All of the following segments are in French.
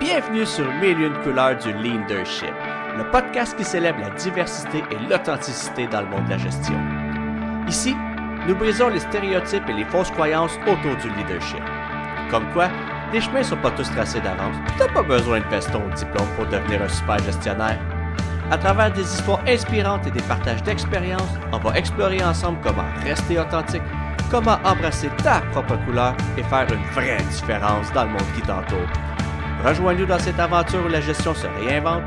Bienvenue sur 1001 couleurs du leadership, le podcast qui célèbre la diversité et l'authenticité dans le monde de la gestion. Ici, nous brisons les stéréotypes et les fausses croyances autour du leadership. Comme quoi, les chemins ne sont pas tous tracés d'avance, tu n'as pas besoin de veston ou de diplôme pour devenir un super gestionnaire. À travers des histoires inspirantes et des partages d'expériences, on va explorer ensemble comment rester authentique, comment embrasser ta propre couleur et faire une vraie différence dans le monde qui t'entoure. Rejoins-nous dans cette aventure où la gestion se réinvente,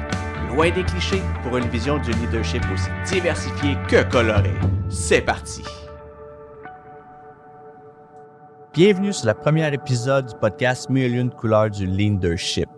loin des clichés, pour une vision du leadership aussi diversifiée que colorée. C'est parti! Bienvenue sur le premier épisode du podcast 1001 couleurs du leadership.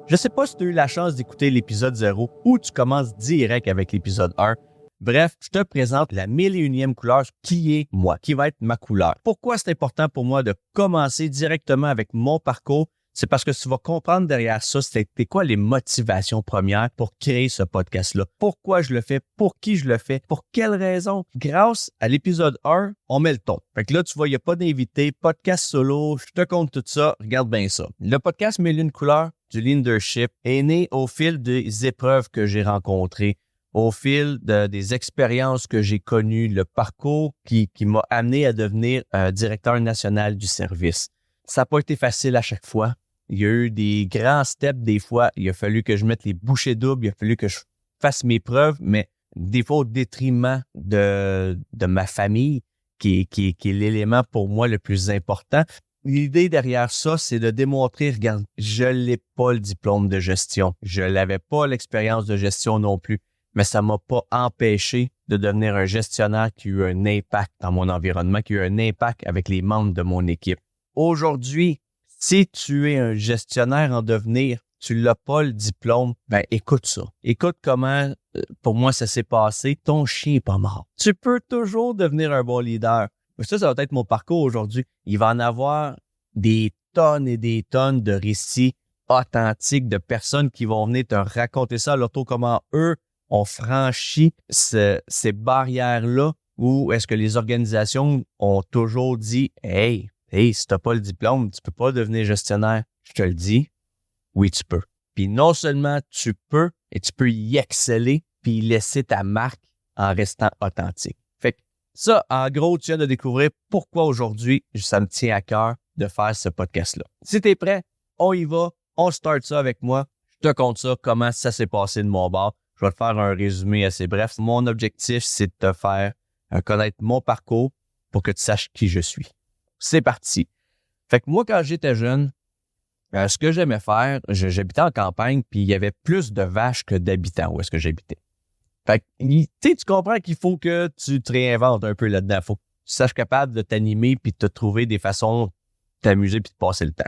Je sais pas si tu as eu la chance d'écouter l'épisode 0 ou tu commences direct avec l'épisode 1. Bref, je te présente la 1001e couleur qui est moi, qui va être ma couleur. Pourquoi c'est important pour moi de commencer directement avec mon parcours? C'est parce que tu vas comprendre derrière ça, c'était quoi les motivations premières pour créer ce podcast-là. Pourquoi je le fais, pour qui je le fais, pour quelles raisons. Grâce à l'épisode 1, on met le ton. Fait que là, tu vois, il n'y a pas d'invité, podcast solo, je te compte tout ça, regarde bien ça. Le podcast 1001 couleurs du leadership est né au fil des épreuves que j'ai rencontrées, au fil des expériences que j'ai connues, le parcours qui m'a amené à devenir directeur national du service. Ça n'a pas été facile à chaque fois. Il y a eu des grands steps des fois. Il a fallu que je mette les bouchées doubles. Il a fallu que je fasse mes preuves, mais des fois au détriment de ma famille, qui est l'élément pour moi le plus important. L'idée derrière ça, c'est de démontrer, regarde, je n'ai pas le diplôme de gestion. Je n'avais pas l'expérience de gestion non plus, mais ça ne m'a pas empêché de devenir un gestionnaire qui a eu un impact dans mon environnement, qui a eu un impact avec les membres de mon équipe. Aujourd'hui, si tu es un gestionnaire en devenir, tu n'as pas le diplôme, ben écoute ça. Écoute comment, pour moi, ça s'est passé. Ton chien n'est pas mort. Tu peux toujours devenir un bon leader. Ça va être mon parcours aujourd'hui. Il va en avoir des tonnes et des tonnes de récits authentiques de personnes qui vont venir te raconter ça à leur tour, comment eux ont franchi ces barrières-là, où est-ce que les organisations ont toujours dit « Hey, si tu n'as pas le diplôme, tu peux pas devenir gestionnaire. » Je te le dis, oui, tu peux. Puis non seulement tu peux, et tu peux y exceller, puis y laisser ta marque en restant authentique. Fait que ça, en gros, tu viens de découvrir pourquoi aujourd'hui, ça me tient à cœur de faire ce podcast-là. Si tu es prêt, on y va, on start ça avec moi. Je te conte ça, comment ça s'est passé de mon bord. Je vais te faire un résumé assez bref. Mon objectif, c'est de te faire connaître mon parcours pour que tu saches qui je suis. C'est parti. Fait que moi, quand j'étais jeune, ce que j'aimais faire, j'habitais en campagne, puis il y avait plus de vaches que d'habitants où est-ce que j'habitais. Fait que, tu comprends qu'il faut que tu te réinventes un peu là-dedans. Faut que tu saches capable de t'animer puis de te trouver des façons de t'amuser puis de passer le temps.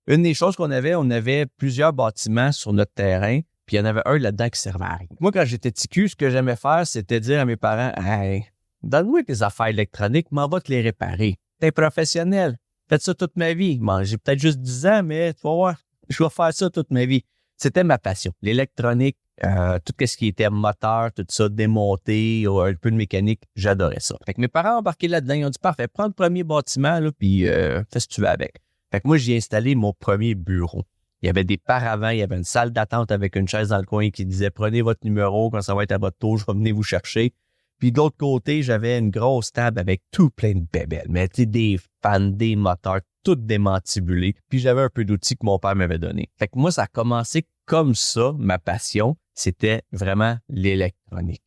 Une des choses qu'on avait, on avait plusieurs bâtiments sur notre terrain, puis il y en avait un là-dedans qui servait à rien. Moi, quand j'étais petit cul, ce que j'aimais faire, c'était dire à mes parents, « Hey, donne-moi tes affaires électroniques, m'en va te les réparer. T'es professionnel. Faites ça toute ma vie. Bon, j'ai peut-être juste 10 ans, mais tu vas voir, je vais faire ça toute ma vie. » C'était ma passion. L'électronique, tout ce qui était moteur, tout ça, démonté, un peu de mécanique, j'adorais ça. Fait que mes parents ont embarqué là-dedans, ils ont dit « Parfait, prends le premier bâtiment, là, puis fais ce que tu veux avec. » Fait que moi, j'ai installé mon premier bureau. Il y avait des paravents, il y avait une salle d'attente avec une chaise dans le coin qui disait « Prenez votre numéro, quand ça va être à votre tour, je vais venir vous chercher. » Puis de l'autre côté, j'avais une grosse table avec tout plein de bébelles. Mais tu sais, des fans, des moteurs, tout démantibulé. Puis j'avais un peu d'outils que mon père m'avait donné. Fait que moi, ça a commencé comme ça, ma passion. C'était vraiment l'électronique.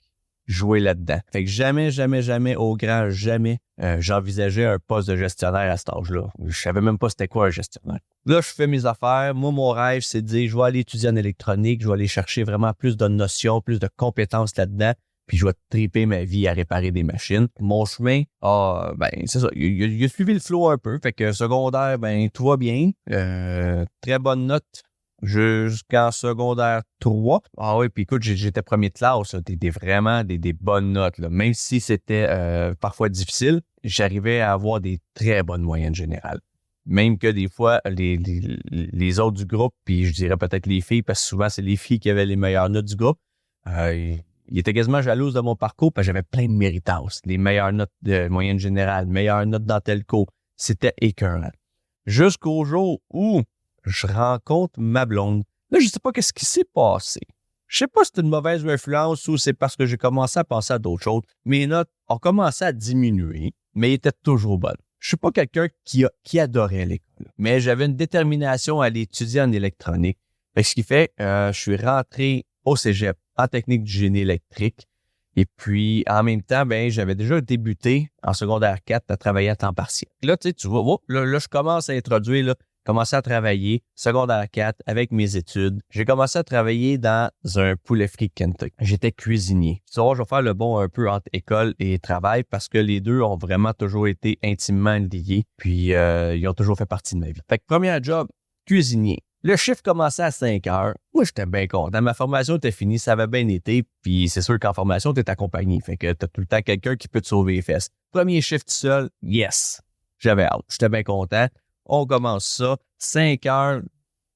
Jouer là-dedans. Fait que jamais, au grand jamais, j'envisageais un poste de gestionnaire à cet âge-là. Je savais même pas c'était quoi un gestionnaire. Là, je fais mes affaires. Moi, mon rêve, c'est de dire, je vais aller étudier en électronique. Je vais aller chercher vraiment plus de notions, plus de compétences là-dedans. Puis je vais triper ma vie à réparer des machines. Mon chemin, c'est ça. Il a suivi le flow un peu. Fait que secondaire, tout va bien. Très bonne note jusqu'en secondaire 3. Ah oui, puis écoute, j'étais premier de classe. C'était vraiment des bonnes notes, là. Même si c'était parfois difficile, j'arrivais à avoir des très bonnes moyennes générales. Même que des fois, les autres du groupe, puis je dirais peut-être les filles, parce que souvent, c'est les filles qui avaient les meilleures notes du groupe, il était quasiment jaloux de mon parcours parce que j'avais plein de méritas. Les meilleures notes de moyenne générale, meilleures notes dans tel cours. C'était écœurant. Jusqu'au jour où je rencontre ma blonde, Là, je sais pas qu'est-ce qui s'est passé. Je sais pas si c'est une mauvaise influence ou c'est parce que j'ai commencé à penser à d'autres choses. Mes notes ont commencé à diminuer, mais étaient toujours bonnes. Je suis pas quelqu'un qui adorait l'école, mais j'avais une détermination à aller étudier en électronique. Fait que ce qui fait, je suis rentré au cégep en technique du génie électrique. Et puis, en même temps, j'avais déjà débuté en secondaire 4 à travailler à temps partiel. Là, tu vois, là, je commence à introduire, là, commencé à travailler secondaire 4 avec mes études. J'ai commencé à travailler dans un poulet frit Kentucky. J'étais cuisinier. Tu vois, je vais faire le bon un peu entre école et travail parce que les deux ont vraiment toujours été intimement liés. Puis, ils ont toujours fait partie de ma vie. Fait que premier job, cuisinier. Le chiffre commençait à 5 heures. Moi, j'étais bien content. Ma formation était finie, ça avait bien été. Puis c'est sûr qu'en formation, t'es accompagné. Fait que t'as tout le temps quelqu'un qui peut te sauver les fesses. Premier shift seul, yes. J'avais hâte. J'étais bien content. On commence ça. 5 heures.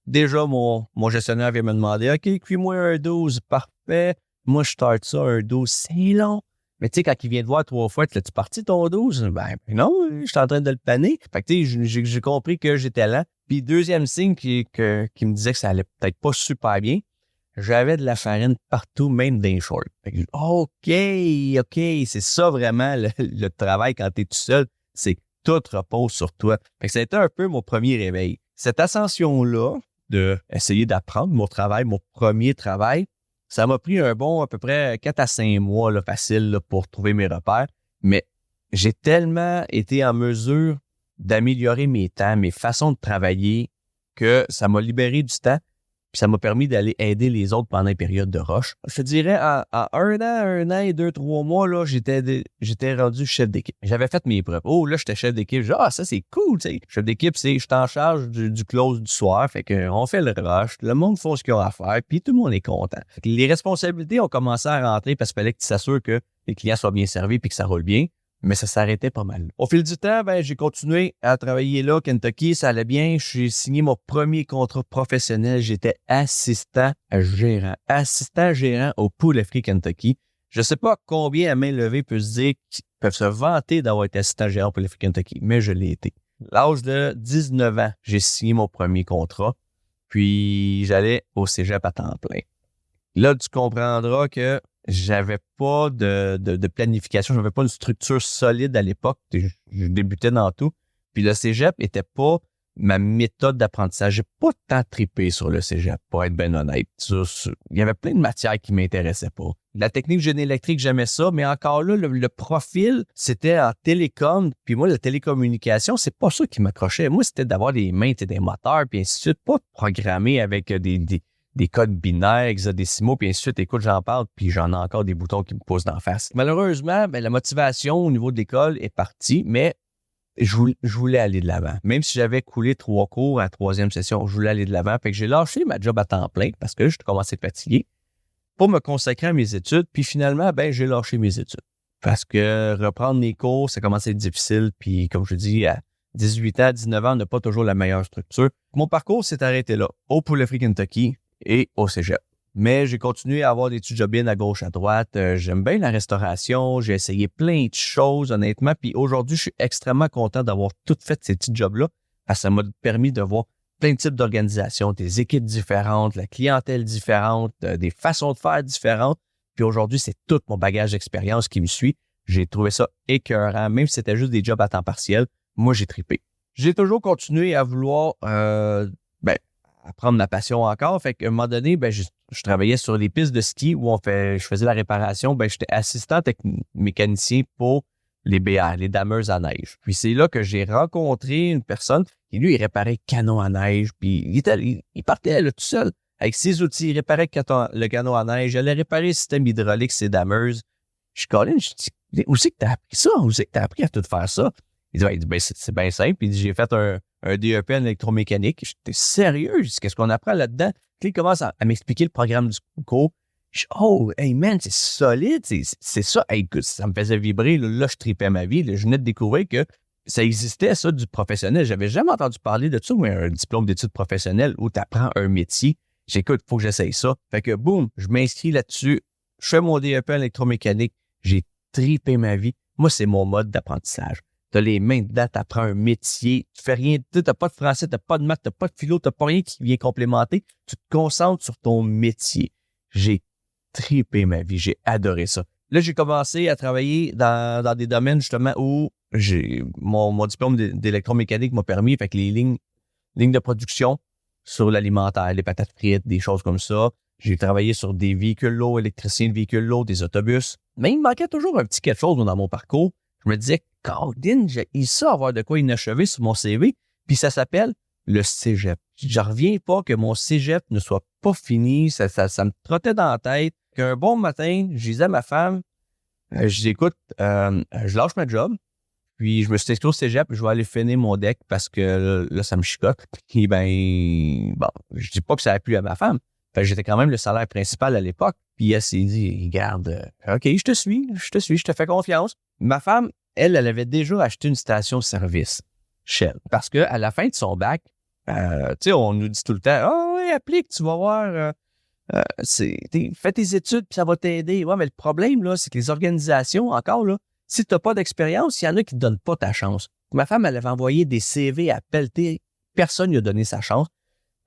Déjà, mon gestionnaire vient me demander, OK, cuis-moi un 12. Parfait. Moi, je start ça, un 12. C'est long. Mais tu sais, quand il vient te voir 3 fois, tu parti ton 12? Ben non, je suis en train de le paner. Fait que tu sais, j'ai compris que j'étais lent. Puis deuxième signe qui me disait que ça allait peut-être pas super bien, j'avais de la farine partout, même dans les shorts. Fait que OK, c'est ça vraiment le travail quand t'es tout seul, c'est que tout repose sur toi. Fait que ça a été un peu mon premier réveil. Cette ascension-là de essayer d'apprendre mon premier travail, ça m'a pris un bon à peu près 4 à 5 mois là, facile là, pour trouver mes repères. Mais j'ai tellement été en mesure d'améliorer mes temps, mes façons de travailler, que ça m'a libéré du temps, puis ça m'a permis d'aller aider les autres pendant une période de rush. Je te dirais, en 1 an et 2-3 mois, là, j'étais rendu chef d'équipe. J'avais fait mes preuves. Oh, là, j'étais chef d'équipe. Ça, c'est cool, tu sais. Chef d'équipe, je suis en charge du close du soir, fait que on fait le rush, le monde fait ce qu'ils ont à faire, puis tout le monde est content. Fait que les responsabilités ont commencé à rentrer parce qu'il fallait que tu t'assures que les clients soient bien servis puis que ça roule bien. Mais ça s'arrêtait pas mal. Au fil du temps, j'ai continué à travailler là, Kentucky, ça allait bien. J'ai signé mon premier contrat professionnel. J'étais assistant gérant au Poulet Frit Kentucky. Je sais pas combien à main levée peuvent se vanter d'avoir été assistant gérant au Poulet Frit Kentucky, mais je l'ai été. L'âge de 19 ans, j'ai signé mon premier contrat, puis j'allais au cégep à temps plein. Là, tu comprendras que j'avais pas de planification, j'avais pas une structure solide à l'époque. Je débutais dans tout. Puis le cégep était pas ma méthode d'apprentissage. J'ai pas tant trippé sur le cégep, pour être bien honnête. Il y avait plein de matières qui m'intéressaient pas. La technique génie électrique, j'aimais ça, mais encore là, le profil, c'était en télécom. Puis moi, la télécommunication, c'est pas ça qui m'accrochait. Moi, c'était d'avoir des mains, des moteurs, puis ainsi de suite, pas de programmer avec des codes binaires, hexadécimaux, puis ainsi de suite. Écoute, j'en parle, puis j'en ai encore des boutons qui me poussent d'en face. Malheureusement, la motivation au niveau de l'école est partie, mais je voulais aller de l'avant. Même si j'avais coulé 3 cours à la 3e session, je voulais aller de l'avant. Fait que j'ai lâché ma job à temps plein parce que je commençais à fatiguer pour me consacrer à mes études. Puis finalement, j'ai lâché mes études. Parce que reprendre les cours, ça commençait à être difficile. Puis comme je dis, à 18 ans, 19 ans, on n'a pas toujours la meilleure structure. Mon parcours s'est arrêté là, au Poulet Frit Kentucky et au cégep. Mais j'ai continué à avoir des petits job-ins à gauche, à droite. J'aime bien la restauration. J'ai essayé plein de choses, honnêtement. Puis aujourd'hui, je suis extrêmement content d'avoir tout fait ces petits jobs-là. Parce que ça m'a permis de voir plein de types d'organisations, des équipes différentes, la clientèle différente, des façons de faire différentes. Puis aujourd'hui, c'est tout mon bagage d'expérience qui me suit. J'ai trouvé ça écœurant. Même si c'était juste des jobs à temps partiel, moi, j'ai trippé. J'ai toujours continué à vouloir apprendre ma passion encore. Fait qu'à un moment donné, je travaillais sur les pistes de ski où je faisais la réparation. J'étais assistant mécanicien pour les BR, les dameuses à neige. Puis c'est là que j'ai rencontré une personne qui, lui, il réparait canons à neige. Puis il partait là tout seul avec ses outils. Il réparait le canot à neige. Il allait réparer le système hydraulique, ses dameuses. Je dis, où c'est que t'as appris ça? Où c'est que t'as appris à tout faire ça? Il dit, c'est bien simple. Il dit, j'ai fait un DEP en électromécanique. J'étais sérieux. Je dis, qu'est-ce qu'on apprend là-dedans? Puis il commence à m'expliquer le programme du cours. Je dis, oh, hey man, c'est solide. C'est ça. Hey, écoute, ça me faisait vibrer. Là, je tripais ma vie. Là, je venais de découvrir que ça existait, ça, du professionnel. J'avais jamais entendu parler de ça, mais un diplôme d'études professionnelles où tu apprends un métier. J'écoute, faut que j'essaye ça. Fait que, boum, je m'inscris là-dessus. Je fais mon DEP en électromécanique. J'ai tripé ma vie. Moi, c'est mon mode d'apprentissage. t'as les mains dedans, t'apprends un métier, tu fais rien, t'as pas de français, t'as pas de maths, t'as pas de philo, t'as pas rien qui vient complémenter. Tu te concentres sur ton métier. J'ai trippé ma vie, j'ai adoré ça. Là, j'ai commencé à travailler dans des domaines justement où mon diplôme d'électromécanique m'a permis, fait que les lignes de production sur l'alimentaire, les patates frites, des choses comme ça. J'ai travaillé sur des véhicules lourds, électriciens de véhicules lourds, des autobus. Mais il me manquait toujours un petit quelque chose dans mon parcours. Je me disais, Cordine, j'ai ça avoir de quoi inachevé sur mon CV. Puis ça s'appelle le cégep. Je reviens pas que mon cégep ne soit pas fini. Ça me trottait dans la tête. Qu'un bon matin, je disais à ma femme, je dis, écoute, je lâche ma job. Puis je me suis inscrit au cégep, je vais aller finir mon deck parce que là, ça me chicote. Puis bon, je dis pas que ça a plu à ma femme. Fait que j'étais quand même le salaire principal à l'époque. Puis elle s'est dit, regarde, OK, je te suis, je te fais confiance. Ma femme, elle avait déjà acheté une station-service, Shell. Parce que à la fin de son bac, tu sais, on nous dit tout le temps, oui, applique, tu vas voir, fais tes études puis ça va t'aider. Ouais, mais le problème, là, c'est que les organisations, encore, là, si tu n'as pas d'expérience, il y en a qui ne te donnent pas ta chance. Ma femme, elle avait envoyé des CV à pelleter. Personne lui a donné sa chance.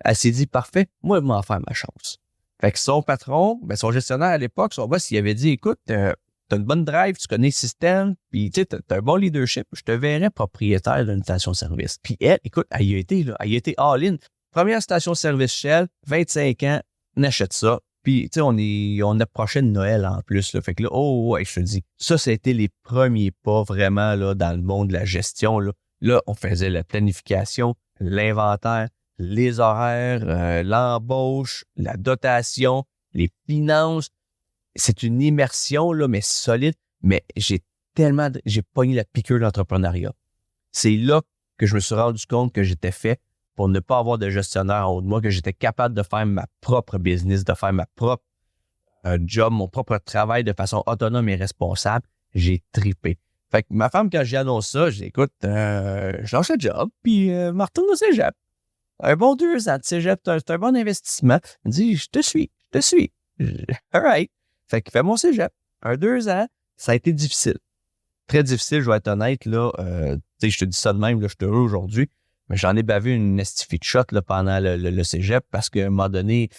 Elle s'est dit, parfait, moi, je vais m'en faire ma chance. Fait que son patron, son gestionnaire à l'époque, son boss, il avait dit, écoute, t'as une bonne drive, tu connais le système, puis tu sais, t'as un bon leadership, je te verrais propriétaire d'une station-service. Puis elle, écoute, elle y a été all-in. Première station-service Shell, 25 ans, on achète ça. Puis, tu sais, on approchait de Noël en plus, là. Fait que là, ouais, je te dis, ça a été les premiers pas vraiment, là, dans le monde de la gestion, là. Là, on faisait la planification, l'inventaire, les horaires, l'embauche, la dotation, les finances. C'est une immersion, là, mais solide. Mais j'ai pogné la piqûre d'entrepreneuriat. C'est là que je me suis rendu compte que j'étais fait pour ne pas avoir de gestionnaire en haut de moi, que j'étais capable de faire ma propre business, de faire ma propre job, mon propre travail de façon autonome et responsable. J'ai trippé. Fait que ma femme, quand j'ai annoncé ça, j'ai dit, écoute, je lâche le job, puis je me retourne au cégep. Un bon 2 ans de cégep, c'est un bon investissement. Elle me dit, je te suis. All right. Fait que fais mon cégep. 2 ans, ça a été difficile. Très difficile, je vais être honnête, là. Tu sais, je te dis ça de même, là, je suis heureux aujourd'hui. Mais j'en ai bavé une estifie de shot là, pendant le cégep parce qu'à un moment donné,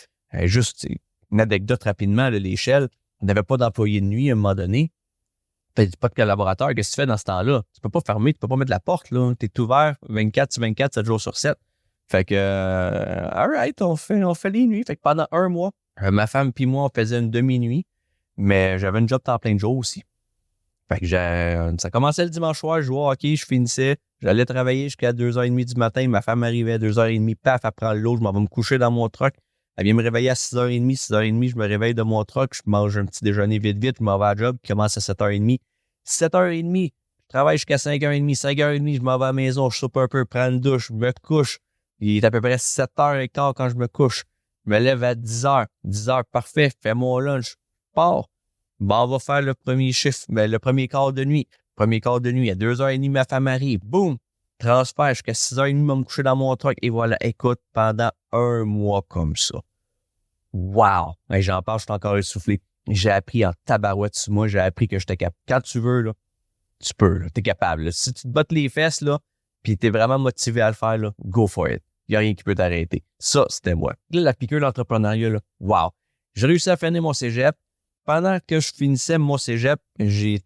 juste une anecdote rapidement, là, l'échelle, on n'avait pas d'employé de nuit à un moment donné. Pas de collaborateur. Qu'est-ce que tu fais dans ce temps-là? Tu peux pas fermer, tu peux pas mettre la porte, là. T'es ouvert 24/24, 7 jours sur 7. Fait que, all right, on fait les nuits. Fait que pendant 1 mois, ma femme puis moi, on faisait une demi-nuit, mais j'avais une job temps plein de jours aussi. Fait que ça commençait le dimanche soir, je jouais au hockey, je finissais, j'allais travailler jusqu'à 2h30 du matin, ma femme arrivait à 2h30, paf, elle prend l'eau, je m'en vais me coucher dans mon truck. Elle vient me réveiller à 6h30, je me réveille de mon truck, je mange un petit déjeuner vite, je m'en vais à la job, qui commence à 7h30. 7h30, je travaille jusqu'à 5h30, 5h30, je m'en vais à la maison, je soupe un peu, prends une douche, je me couche. Il est à peu près 7h15 quand je me couche. Je me lève à 10h. 10h, parfait, fais mon lunch, je pars. On va faire le premier chiffre, le premier quart de nuit. Premier quart de nuit, à 2h30, ma femme arrive. Boum! Transfert jusqu'à 6h30, je vais me coucher dans mon truck. Et voilà, écoute, pendant 1 mois comme ça. Wow! Et j'en parle, je suis encore essoufflé. J'ai appris en tabarouette sur moi. J'ai appris que j'étais capable. Quand tu veux, là, tu peux, là. T'es capable, là. Si tu te bottes les fesses, là, pis t'es vraiment motivé à le faire, là, go for it. Y a rien qui peut t'arrêter. Ça, c'était moi. Là, la piqûre d'entrepreneuriat, là, wow! J'ai réussi à finir mon cégep. Pendant que je finissais mon cégep, j'ai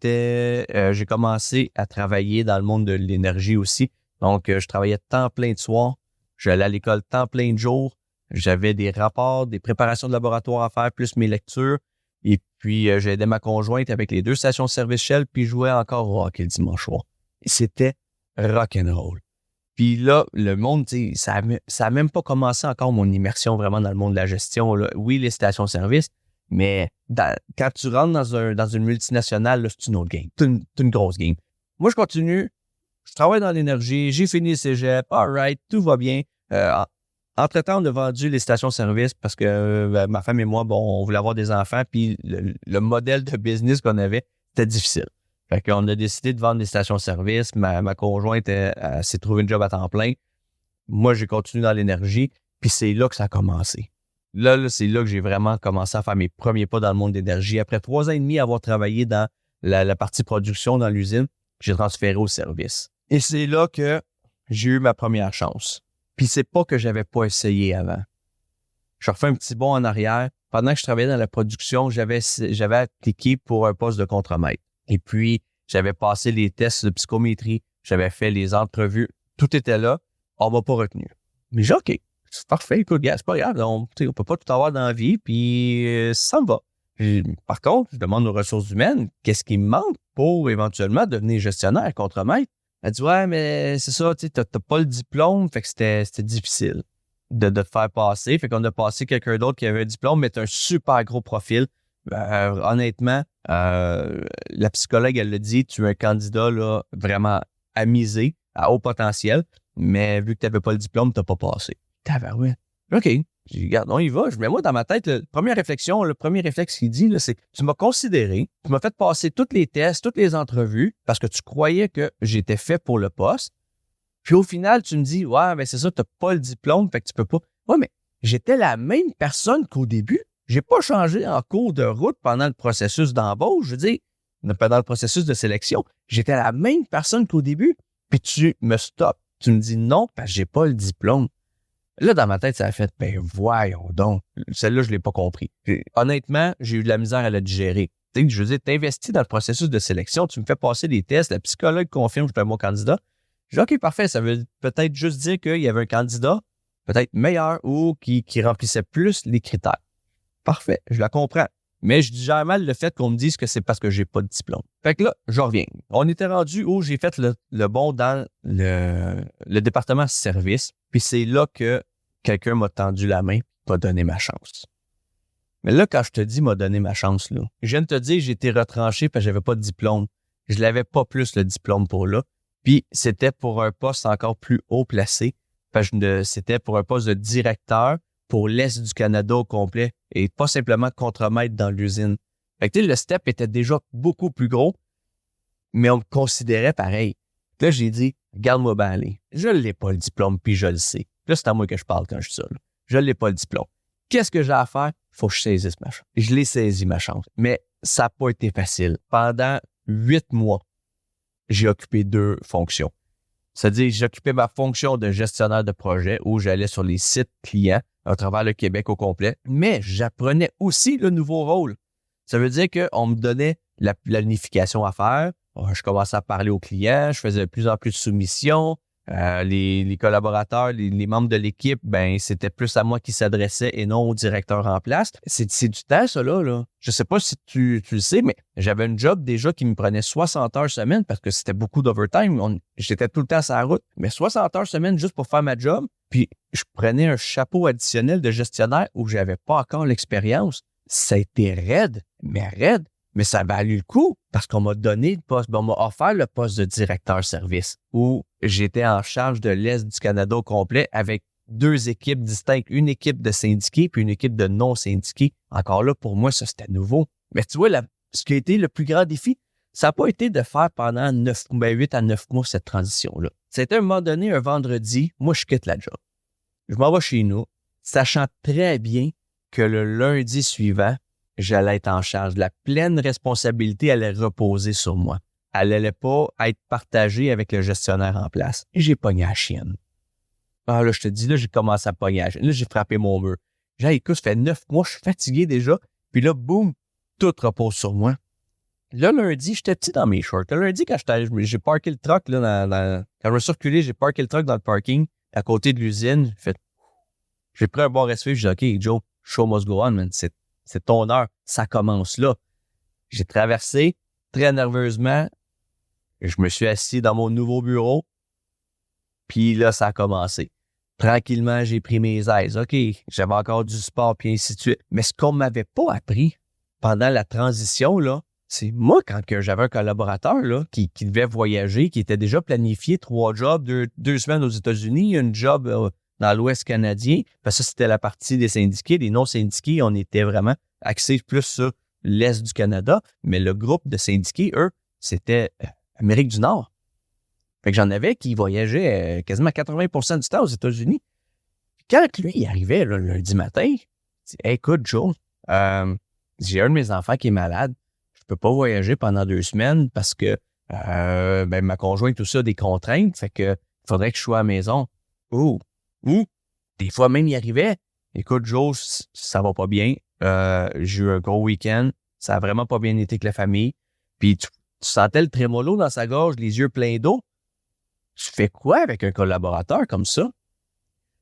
commencé à travailler dans le monde de l'énergie aussi. Donc, je travaillais temps plein de soir. J'allais à l'école temps plein de jours. J'avais des rapports, des préparations de laboratoire à faire, plus mes lectures. Et puis, j'ai aidé ma conjointe avec les 2 stations-service Shell, puis je jouais encore au hockey le dimanche soir. C'était rock'n'roll. Puis là, le monde, tu sais, ça a même pas commencé encore mon immersion vraiment dans le monde de la gestion, là. Oui, les stations-service, mais quand tu rentres dans une multinationale, là, c'est une autre game. C'est une grosse game. Moi, je continue. Je travaille dans l'énergie. J'ai fini le cégep. All right, tout va bien. Entre-temps, on a vendu les stations-service parce que ma femme et moi, on voulait avoir des enfants. Puis le modèle de business qu'on avait, c'était difficile. Fait qu'on a décidé de vendre des stations-service. Ma conjointe s'est trouvé une job à temps plein. Moi, j'ai continué dans l'énergie. Puis c'est là que ça a commencé. Là, c'est là que j'ai vraiment commencé à faire mes premiers pas dans le monde d'énergie. Après 3 ans et demi à avoir travaillé dans la partie production dans l'usine, j'ai transféré au service. Et c'est là que j'ai eu ma première chance. Puis c'est pas que j'avais pas essayé avant. Je refais un petit bond en arrière. Pendant que je travaillais dans la production, j'avais appliqué pour un poste de contremaître. Et puis, j'avais passé les tests de psychométrie, j'avais fait les entrevues, tout était là, on m'a pas retenu. Mais j'ai OK, c'est parfait, écoute, gars, c'est pas grave, on peut pas tout avoir dans la vie, puis ça me va. Par contre, je demande aux ressources humaines, qu'est-ce qui me manque pour éventuellement devenir gestionnaire, contremaître? Elle dit, ouais, mais c'est ça, tu sais, t'as pas le diplôme, fait que c'était difficile de te faire passer. Fait qu'on a passé quelqu'un d'autre qui avait un diplôme, mais t'as un super gros profil. Honnêtement, la psychologue, elle l'a dit, tu es un candidat là vraiment à miser, à haut potentiel, mais vu que tu n'avais pas le diplôme, tu n'as pas passé. Tabarouette. OK. Je dis, regarde, on y va. Mais moi, dans ma tête, le premier réflexe qu'il dit, là, c'est tu m'as considéré, tu m'as fait passer tous les tests, toutes les entrevues, parce que tu croyais que j'étais fait pour le poste. Puis au final, tu me dis, ouais, ben c'est ça, tu n'as pas le diplôme, fait que tu peux pas. Ouais, mais j'étais la même personne qu'au début. J'ai pas changé en cours de route pendant le processus d'embauche. Je veux dire, pendant le processus de sélection, j'étais la même personne qu'au début. Puis tu me stoppes. Tu me dis non parce que j'ai pas le diplôme. Là, dans ma tête, ça a fait, ben voyons donc. Celle-là, je l'ai pas compris. Honnêtement, j'ai eu de la misère à la digérer. Tu sais, je veux dire, t'investis dans le processus de sélection, tu me fais passer des tests, la psychologue confirme que je suis un bon candidat. Je dis, OK, parfait, ça veut peut-être juste dire qu'il y avait un candidat peut-être meilleur ou qui remplissait plus les critères. Parfait, je la comprends. Mais je digère mal le fait qu'on me dise que c'est parce que j'ai pas de diplôme. Fait que là, je reviens. On était rendu où j'ai fait le bond dans le département service. Puis c'est là que quelqu'un m'a tendu la main, m'a donné ma chance. Mais là, quand je te dis m'a donné ma chance, là, je viens de te dire j'ai été retranché parce que j'avais pas de diplôme. Je l'avais pas plus le diplôme pour là. Puis c'était pour un poste encore plus haut placé. Parce que c'était pour un poste de directeur pour l'Est du Canada au complet et pas simplement contremaître dans l'usine. Fait que le step était déjà beaucoup plus gros, mais on me considérait pareil. Là, j'ai dit, regarde-moi bien aller. Je l'ai pas le diplôme, puis je le sais. Là, c'est à moi que je parle quand je suis seul. Je l'ai pas le diplôme. Qu'est-ce que j'ai à faire? Faut que je saisisse ma chance. Je l'ai saisi, ma chance. Mais ça n'a pas été facile. Pendant 8 mois, j'ai occupé 2 fonctions. C'est-à-dire, j'occupais ma fonction de gestionnaire de projet où j'allais sur les sites clients à travers le Québec au complet, mais j'apprenais aussi le nouveau rôle. Ça veut dire qu'on me donnait la planification à faire. Je commençais à parler aux clients, je faisais de plus en plus de soumissions. Les collaborateurs, les membres de l'équipe, ben c'était plus à moi qui s'adressait et non au directeur en place. C'est du temps, ça, là. Je sais pas si tu le sais, mais j'avais un job déjà qui me prenait 60 heures semaine parce que c'était beaucoup d'overtime. J'étais tout le temps sur la route. Mais 60 heures semaine juste pour faire ma job. Puis je prenais un chapeau additionnel de gestionnaire où j'avais pas encore l'expérience. Ça a été raide. Mais ça a valu le coup parce qu'on m'a donné le poste, on m'a offert le poste de directeur service où j'étais en charge de l'Est du Canada au complet avec 2 équipes distinctes, une équipe de syndiqués puis une équipe de non-syndiqués. Encore là, pour moi, ça, c'était nouveau. Mais tu vois, ce qui a été le plus grand défi, ça n'a pas été de faire pendant 8 à 9 mois cette transition-là. C'était à un moment donné, un vendredi, moi, je quitte la job. Je m'en vais chez nous, sachant très bien que le lundi suivant, j'allais être en charge. La pleine responsabilité allait reposer sur moi. Elle allait pas être partagée avec le gestionnaire en place. Et j'ai pogné la chienne. Ah là, je te dis, là, j'ai commencé à pogner la chienne. Là, j'ai frappé mon mur. J'ai dit, écoute, ça fait 9 mois, je suis fatigué déjà. Puis là, boum, tout repose sur moi. Là, lundi, j'étais petit dans mes shorts. Le lundi, quand j'ai parké le truck, là, quand je me suis reculé, j'ai parké le truck dans le parking, à côté de l'usine. J'ai pris un bon respect. J'ai dit, OK, Joe, show must go on, man. C'est ton heure. Ça commence là. J'ai traversé très nerveusement. Je me suis assis dans mon nouveau bureau. Puis là, ça a commencé. Tranquillement, j'ai pris mes aises. OK, j'avais encore du sport, puis ainsi de suite. Mais ce qu'on m'avait pas appris pendant la transition, là, c'est moi, quand que j'avais un collaborateur là, qui devait voyager, qui était déjà planifié 3 jobs, 2 semaines aux États-Unis, une job dans l'Ouest canadien, parce que ça, c'était la partie des syndiqués. Les non-syndiqués, on était vraiment axés plus sur l'Est du Canada, mais le groupe de syndiqués, eux, c'était Amérique du Nord. Fait que j'en avais qui voyageaient quasiment 80% du temps aux États-Unis. Puis quand lui, il arrivait là, le lundi matin, il dit « Hey, écoute, Joe, j'ai un de mes enfants qui est malade. Je peux pas voyager pendant 2 semaines parce que ma conjointe, tout ça, des contraintes, fait que faudrait que je sois à la maison. Ou des fois même il arrivait. Écoute, Joe, ça va pas bien. J'ai eu un gros week-end. Ça a vraiment pas bien été avec la famille. Puis tu sentais le trémolo dans sa gorge, les yeux pleins d'eau. Tu fais quoi avec un collaborateur comme ça?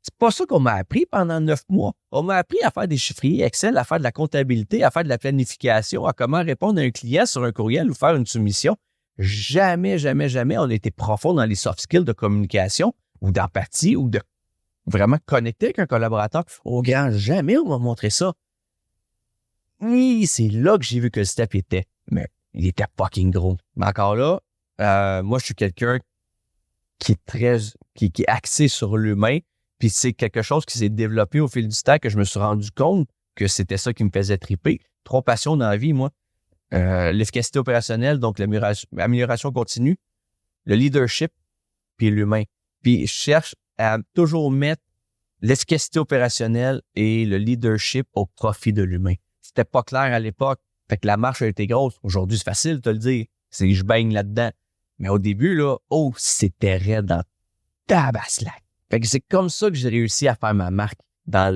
C'est pas ça qu'on m'a appris pendant 9 mois. On m'a appris à faire des chiffriers Excel, à faire de la comptabilité, à faire de la planification, à comment répondre à un client sur un courriel ou faire une soumission. Jamais, jamais, jamais on a été profond dans les soft skills de communication ou d'empathie ou de vraiment connecter avec un collaborateur. Au grand jamais on m'a montré ça. Oui, c'est là que j'ai vu que le step était. Mais il était fucking gros. Mais encore là, moi, je suis quelqu'un qui est axé sur l'humain. Puis c'est quelque chose qui s'est développé au fil du temps que je me suis rendu compte que c'était ça qui me faisait triper. 3 passions dans la vie, moi. L'efficacité opérationnelle, donc l'amélioration continue, le leadership, puis l'humain. Puis je cherche à toujours mettre l'efficacité opérationnelle et le leadership au profit de l'humain. C'était pas clair à l'époque. Fait que la marche a été grosse. Aujourd'hui, c'est facile de te le dire. C'est que je baigne là-dedans. Mais au début, là, c'était raide dans tabaslac. Fait que c'est comme ça que j'ai réussi à faire ma marque dans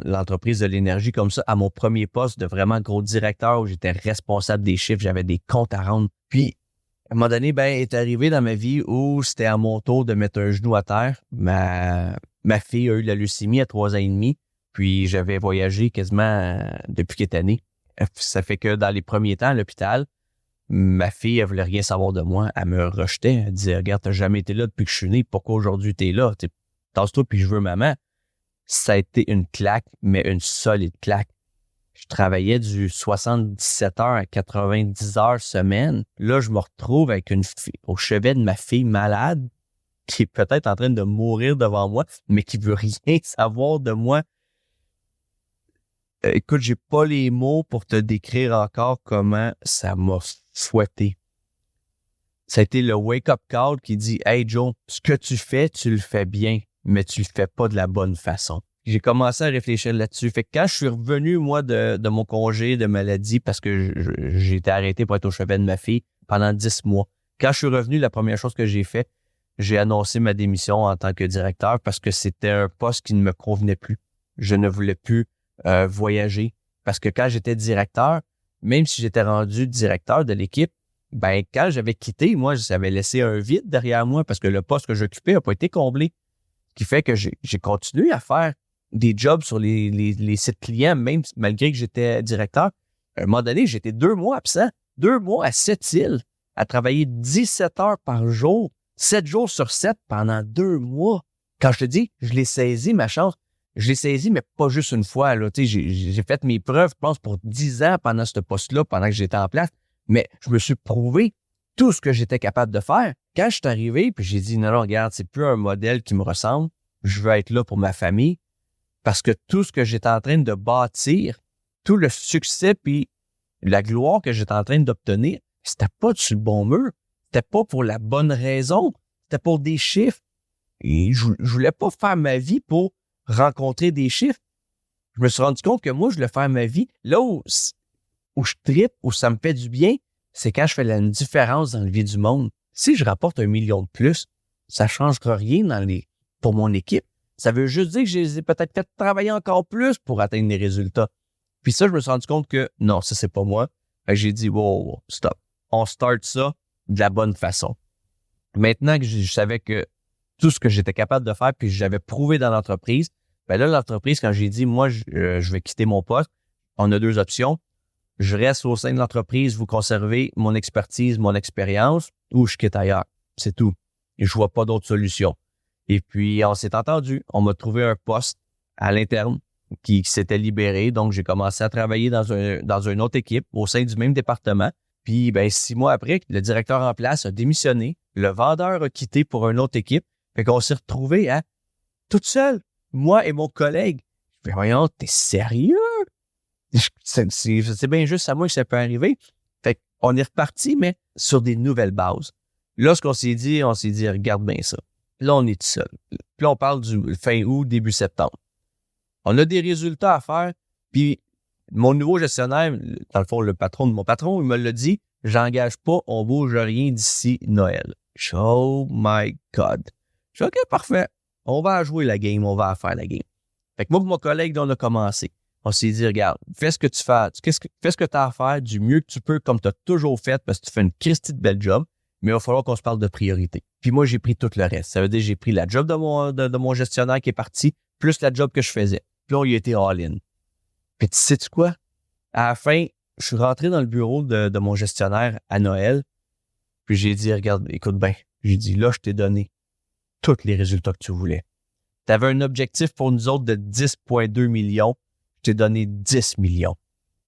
l'entreprise de l'énergie comme ça, à mon premier poste de vraiment gros directeur où j'étais responsable des chiffres, j'avais des comptes à rendre. Puis, à un moment donné, est arrivé dans ma vie où c'était à mon tour de mettre un genou à terre. Ma fille a eu la leucémie à 3 ans et demi, puis j'avais voyagé quasiment depuis qu'elle était née. Ça fait que dans les premiers temps à l'hôpital, ma fille, elle voulait rien savoir de moi. Elle me rejetait. Elle disait, regarde, t'as jamais été là depuis que je suis né. Pourquoi aujourd'hui t'es là? Tasse-toi puis je veux maman. Ça a été une claque, mais une solide claque. Je travaillais du 77 heures à 90 heures semaine. Là, je me retrouve avec une fille au chevet de ma fille malade qui est peut-être en train de mourir devant moi, mais qui veut rien savoir de moi. Écoute, j'ai pas les mots pour te décrire encore comment ça m'a fouetté. Ça a été le wake-up call qui dit « Hey Joe, ce que tu fais, tu le fais bien, mais tu le fais pas de la bonne façon. » J'ai commencé à réfléchir là-dessus. Fait que quand je suis revenu, moi, de mon congé de maladie, parce que j'ai été arrêté pour être au chevet de ma fille pendant 10 mois. Quand je suis revenu, la première chose que j'ai fait, j'ai annoncé ma démission en tant que directeur parce que c'était un poste qui ne me convenait plus. Je ne voulais plus voyager. Parce que quand j'étais directeur, même si j'étais rendu directeur de l'équipe, quand j'avais quitté, moi, j'avais laissé un vide derrière moi parce que le poste que j'occupais n'a pas été comblé. Ce qui fait que j'ai continué à faire des jobs sur les sites clients, même malgré que j'étais directeur. À un moment donné, j'étais 2 mois absent, 2 mois à Sept-Îles, à travailler 17 heures par jour, 7 jours sur 7 pendant 2 mois. Quand je te dis, je l'ai saisi, ma chance. Je l'ai saisi, mais pas juste une fois. Là. J'ai fait mes preuves, je pense, pour 10 ans pendant ce poste-là, pendant que j'étais en place. Mais je me suis prouvé tout ce que j'étais capable de faire. Quand je suis arrivé, puis j'ai dit, non, regarde, c'est plus un modèle qui me ressemble. Je veux être là pour ma famille. Parce que tout ce que j'étais en train de bâtir, tout le succès puis la gloire que j'étais en train d'obtenir, c'était pas sur le bon mur. C'était pas pour la bonne raison. C'était pour des chiffres. Et je voulais pas faire ma vie pour rencontrer des chiffres. Je me suis rendu compte que moi, je voulais faire ma vie. Là où je trippe, où ça me fait du bien, c'est quand je fais une différence dans la vie du monde. Si je rapporte 1 million de plus, ça changera rien pour mon équipe. Ça veut juste dire que je les ai peut-être fait travailler encore plus pour atteindre des résultats. Puis ça, je me suis rendu compte que non, ça, c'est pas moi. Fait que j'ai dit, wow, stop. On start ça de la bonne façon. Maintenant que je savais que tout ce que j'étais capable de faire, puis j'avais prouvé dans l'entreprise, là, l'entreprise, quand j'ai dit, moi, je vais quitter mon poste, on a 2 options. Je reste au sein de l'entreprise, vous conservez mon expertise, mon expérience, ou je quitte ailleurs. C'est tout. Et je vois pas d'autre solution. Et puis, on s'est entendu. On m'a trouvé un poste à l'interne qui s'était libéré. Donc, j'ai commencé à travailler dans une autre équipe au sein du même département. Puis, 6 mois après, le directeur en place a démissionné. Le vendeur a quitté pour une autre équipe. Fait qu'on s'est retrouvés toute seule, moi et mon collègue. Je fais, voyons, t'es sérieux? C'est bien juste à moi que ça peut arriver. Fait qu'on est reparti, mais sur des nouvelles bases. Là, ce qu'on s'est dit, regarde bien ça. Là, on est tout seul. Puis là, on parle du fin août, début septembre. On a des résultats à faire, puis mon nouveau gestionnaire, dans le fond, le patron de mon patron, il me l'a dit, j'engage pas, on bouge rien d'ici Noël. Oh my God. Je dis, OK, parfait. On va jouer la game, on va faire la game. Fait que moi et mon collègue, on a commencé. On s'est dit, regarde, fais ce que tu fais, fais ce que tu as à faire du mieux que tu peux, comme tu as toujours fait, parce que tu fais une Christie de belle job, mais il va falloir qu'on se parle de priorité. Puis moi, j'ai pris tout le reste. Ça veut dire que j'ai pris la job de mon gestionnaire qui est parti, plus la job que je faisais. Puis là, on y a été all-in. Puis tu sais-tu quoi? À la fin, je suis rentré dans le bureau de mon gestionnaire à Noël, puis j'ai dit, regarde, écoute bien, j'ai dit, là, je t'ai donné tous les résultats que tu voulais. Tu avais un objectif pour nous autres de 10,2 millions. Je t'ai donné 10 millions.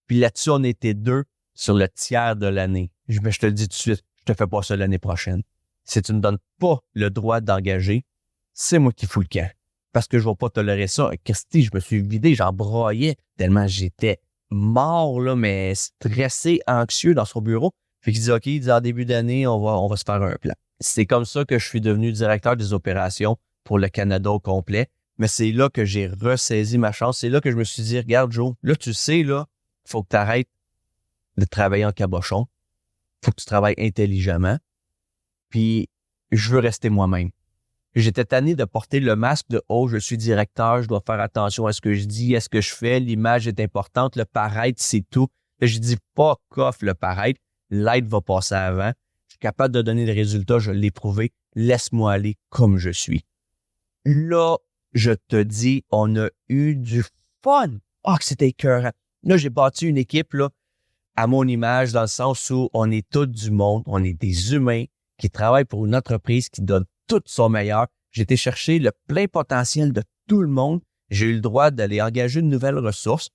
Puis là-dessus, on était 2 sur le tiers de l'année. Je te le dis tout de suite, je te fais pas ça l'année prochaine. Si tu ne me donnes pas le droit d'engager, c'est moi qui fous le camp. Parce que je vais pas tolérer ça. Christy, je me suis vidé, j'en broyais tellement j'étais mort, là, mais stressé, anxieux dans son bureau. Fait qu'il dit, OK, il dit, en début d'année, on va se faire un plan. C'est comme ça que je suis devenu directeur des opérations pour le Canada au complet. Mais c'est là que j'ai ressaisi ma chance. C'est là que je me suis dit, regarde, Joe, là, tu sais, là, faut que tu arrêtes de travailler en cabochon. Faut que tu travailles intelligemment. Puis, je veux rester moi-même. J'étais tanné de porter le masque de « Oh, je suis directeur, je dois faire attention à ce que je dis, à ce que je fais, l'image est importante, le paraître, c'est tout. » Là, je dis pas qu'off le paraître, l'aide va passer avant. Je suis capable de donner des résultats, je l'ai prouvé. Laisse-moi aller comme je suis. Là, je te dis, on a eu du fun. Ah, que c'était écœurant. Là, j'ai bâti une équipe là à mon image, dans le sens où on est tous du monde, on est des humains qui travaillent pour une entreprise qui donne tout son meilleur. J'ai été chercher le plein potentiel de tout le monde. J'ai eu le droit d'aller engager une nouvelle ressource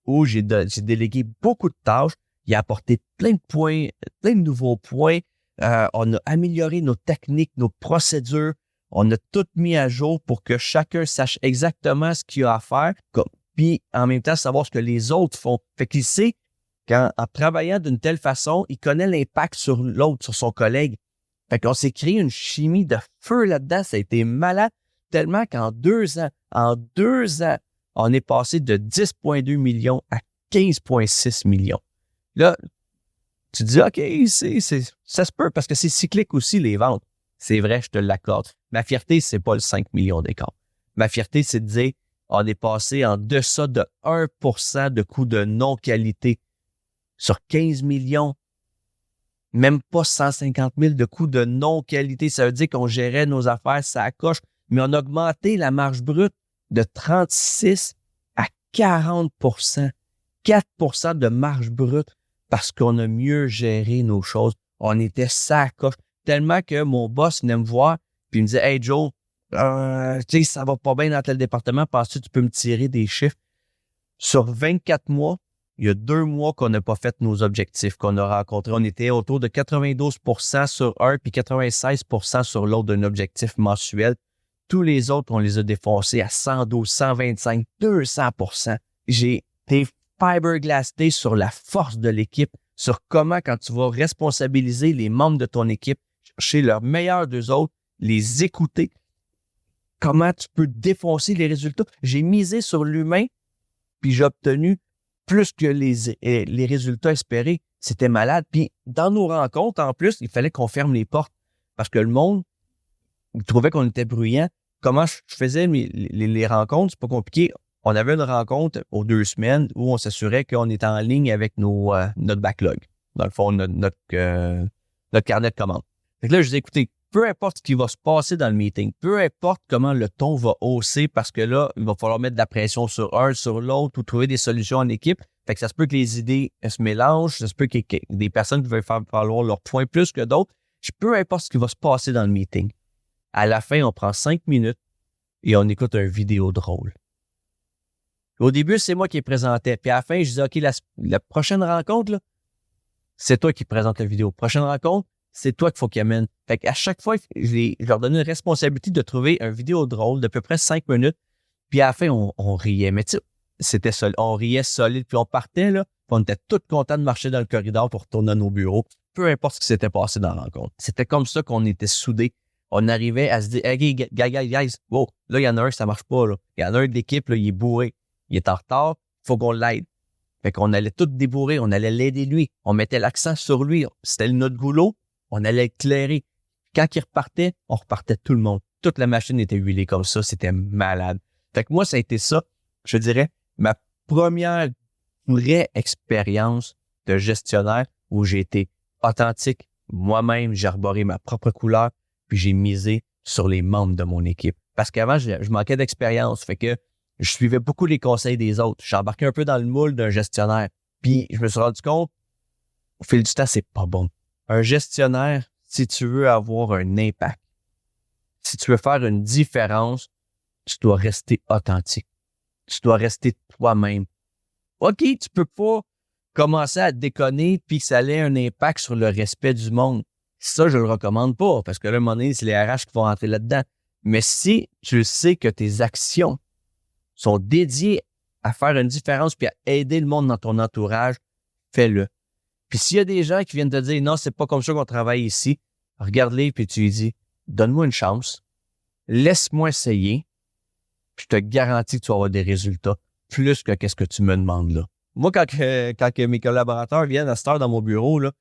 où j'ai délégué beaucoup de tâches. Il a apporté plein de points, plein de nouveaux points. On a amélioré nos techniques, nos procédures. On a tout mis à jour pour que chacun sache exactement ce qu'il a à faire, puis en même temps savoir ce que les autres font. Fait qu'il sait qu'en travaillant d'une telle façon, il connaît l'impact sur l'autre, sur son collègue. Fait qu'on s'est créé une chimie de feu là-dedans. Ça a été malade tellement qu'en 2 ans, on est passé de 10,2 millions à 15,6 millions. Là, tu dis, OK, ça se peut parce que c'est cyclique aussi, les ventes. C'est vrai, je te l'accorde. Ma fierté, c'est pas le 5 millions d'écart. Ma fierté, c'est de dire, on est passé en deçà de 1% de coût de non-qualité sur 15 millions. Même pas 150 000 de coûts de non-qualité. Ça veut dire qu'on gérait nos affaires, ça coche, mais on a augmenté la marge brute de 36 à 40%. 4% de marge brute parce qu'on a mieux géré nos choses. On était ça coche. Tellement que mon boss venait me voir puis il me disait « Hey Joe, tu sais, ça va pas bien dans tel département, penses-tu que tu peux me tirer des chiffres? » Sur 24 mois, il y a 2 mois qu'on n'a pas fait nos objectifs qu'on a rencontrés. On était autour de 92% sur un puis 96% sur l'autre d'un objectif mensuel. Tous les autres, on les a défoncés à 112, 125, 200%. J'ai été fiberglassé sur la force de l'équipe, sur comment, quand tu vas responsabiliser les membres de ton équipe, chercher leur meilleur d'eux autres, les écouter, comment tu peux défoncer les résultats. J'ai misé sur l'humain, puis j'ai obtenu plus que les résultats espérés. C'était malade. Puis dans nos rencontres, en plus, il fallait qu'on ferme les portes parce que le monde, il trouvait qu'on était bruyant. Comment je faisais les rencontres, c'est pas compliqué. On avait une rencontre aux 2 semaines où on s'assurait qu'on était en ligne avec notre backlog. Dans le fond, notre carnet de commandes. Fait que là, je disais, écoutez, peu importe ce qui va se passer dans le meeting, peu importe comment le ton va hausser, parce que là, il va falloir mettre de la pression sur un, sur l'autre, ou trouver des solutions en équipe. Fait que ça se peut que les idées se mélangent, ça se peut qu'il y ait des personnes qui veulent faire valoir leur point plus que d'autres. Peu importe ce qui va se passer dans le meeting. À la fin, on prend 5 minutes et on écoute un vidéo drôle. Au début, c'est moi qui présentais. Puis à la fin, je disais, OK, la prochaine rencontre, là, c'est toi qui présente la vidéo. Prochaine rencontre, c'est toi qu'il faut qu'ils amènent. Fait qu'à chaque fois, je leur donnais une responsabilité de trouver un vidéo drôle d'à peu près 5 minutes. Puis à la fin, on riait. Mais tu sais, c'était solide. On riait solide. Puis on partait, là. Puis on était tous contents de marcher dans le corridor pour retourner à nos bureaux. Peu importe ce qui s'était passé dans la rencontre. C'était comme ça qu'on était soudés. On arrivait à se dire, hey, guys, wow, là, il y en a un, ça marche pas, là. Il y en a un de l'équipe, là, il est bourré. Il est en retard. Faut qu'on l'aide. Fait qu'on allait tout débourrer, on allait l'aider lui, on mettait l'accent sur lui, c'était notre goulot, on allait éclairer. Quand il repartait, on repartait tout le monde. Toute la machine était huilée comme ça, c'était malade. Fait que moi, ça a été ça, je dirais, ma première vraie expérience de gestionnaire où j'ai été authentique. Moi-même, j'ai arboré ma propre couleur, puis j'ai misé sur les membres de mon équipe. Parce qu'avant, je manquais d'expérience, fait que je suivais beaucoup les conseils des autres. J'embarquais un peu dans le moule d'un gestionnaire. Puis je me suis rendu compte, au fil du temps, c'est pas bon. Un gestionnaire, si tu veux avoir un impact, si tu veux faire une différence, tu dois rester authentique. Tu dois rester toi-même. OK, tu peux pas commencer à déconner puis que ça ait un impact sur le respect du monde. Ça, je le recommande pas parce que là, à un moment donné, c'est les RH qui vont rentrer là-dedans. Mais si tu sais que tes actions sont dédiées à faire une différence puis à aider le monde dans ton entourage, fais-le. Puis s'il y a des gens qui viennent te dire « Non, c'est pas comme ça qu'on travaille ici », regarde-les puis tu lui dis « Donne-moi une chance, laisse-moi essayer, puis je te garantis que tu vas avoir des résultats plus que qu'est-ce que tu me demandes là. » Moi, quand que mes collaborateurs viennent à cette heure dans mon bureau, là,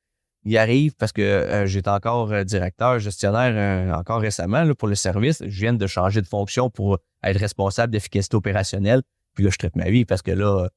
ils arrivent parce que j'étais encore directeur, gestionnaire encore récemment là, pour le service. Je viens de changer de fonction pour être responsable d'efficacité opérationnelle. Puis là, je traite ma vie parce que là,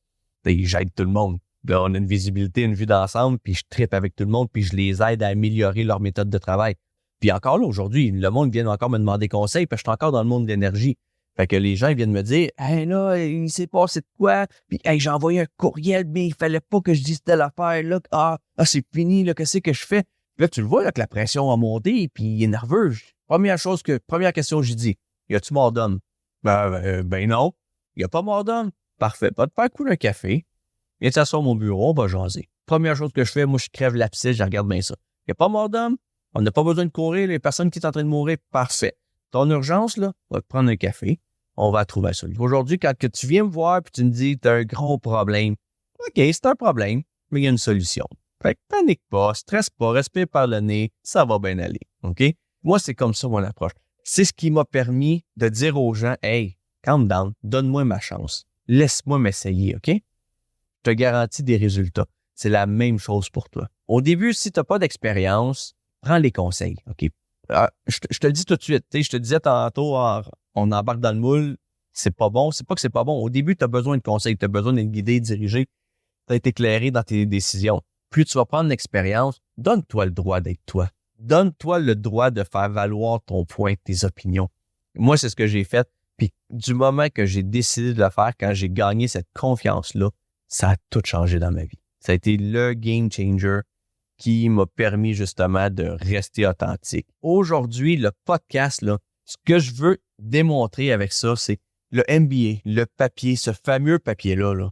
j'aide tout le monde. Là, on a une visibilité, une vue d'ensemble, puis je tripe avec tout le monde, puis je les aide à améliorer leur méthode de travail. Puis encore là, aujourd'hui, le monde vient encore me demander conseil, parce que je suis encore dans le monde de l'énergie. Fait que les gens ils viennent me dire « Hey là, il s'est passé de quoi? Puis hey, j'ai envoyé un courriel, mais il fallait pas que je dise telle affaire là. Ah c'est fini, là, qu'est-ce que je fais? » Là, tu le vois là, que la pression a monté, puis il est nerveux. Première question que j'ai dit, y a-tu mort d'homme? Ben non. Y a pas mort d'homme? Parfait. Pas de faire couler un café. Viens t'asseoir à mon bureau, on va jaser. Première chose que je fais, moi, je crève l'abcisse, je regarde bien ça. Y a pas mort d'homme? On n'a pas besoin de courir, les personnes qui sont en train de mourir, parfait. Ton urgence, là, va te prendre un café. On va trouver ça. Aujourd'hui, quand que tu viens me voir puis tu me dis que tu as un gros problème, OK, c'est un problème, mais il y a une solution. Fait que panique pas, stresse pas, respire par le nez, ça va bien aller. OK? Moi, c'est comme ça mon approche. C'est ce qui m'a permis de dire aux gens, hey, calm down, donne-moi ma chance. Laisse-moi m'essayer, OK? Je te garantis des résultats. C'est la même chose pour toi. Au début, si tu n'as pas d'expérience, prends les conseils, OK? Je te le dis tout de suite. Je te disais tantôt, on embarque dans le moule, c'est pas bon. C'est pas que c'est pas bon. Au début, tu as besoin de conseils, tu as besoin d'être guidé, dirigé, d'être éclairé dans tes décisions. Plus tu vas prendre l'expérience, donne-toi le droit d'être toi. Donne-toi le droit de faire valoir ton point, tes opinions. Moi, c'est ce que j'ai fait. Puis du moment que j'ai décidé de le faire, quand j'ai gagné cette confiance-là, ça a tout changé dans ma vie. Ça a été le game changer qui m'a permis justement de rester authentique. Aujourd'hui, le podcast, là, ce que je veux démontrer avec ça, c'est le MBA, le papier, ce fameux papier-là, là,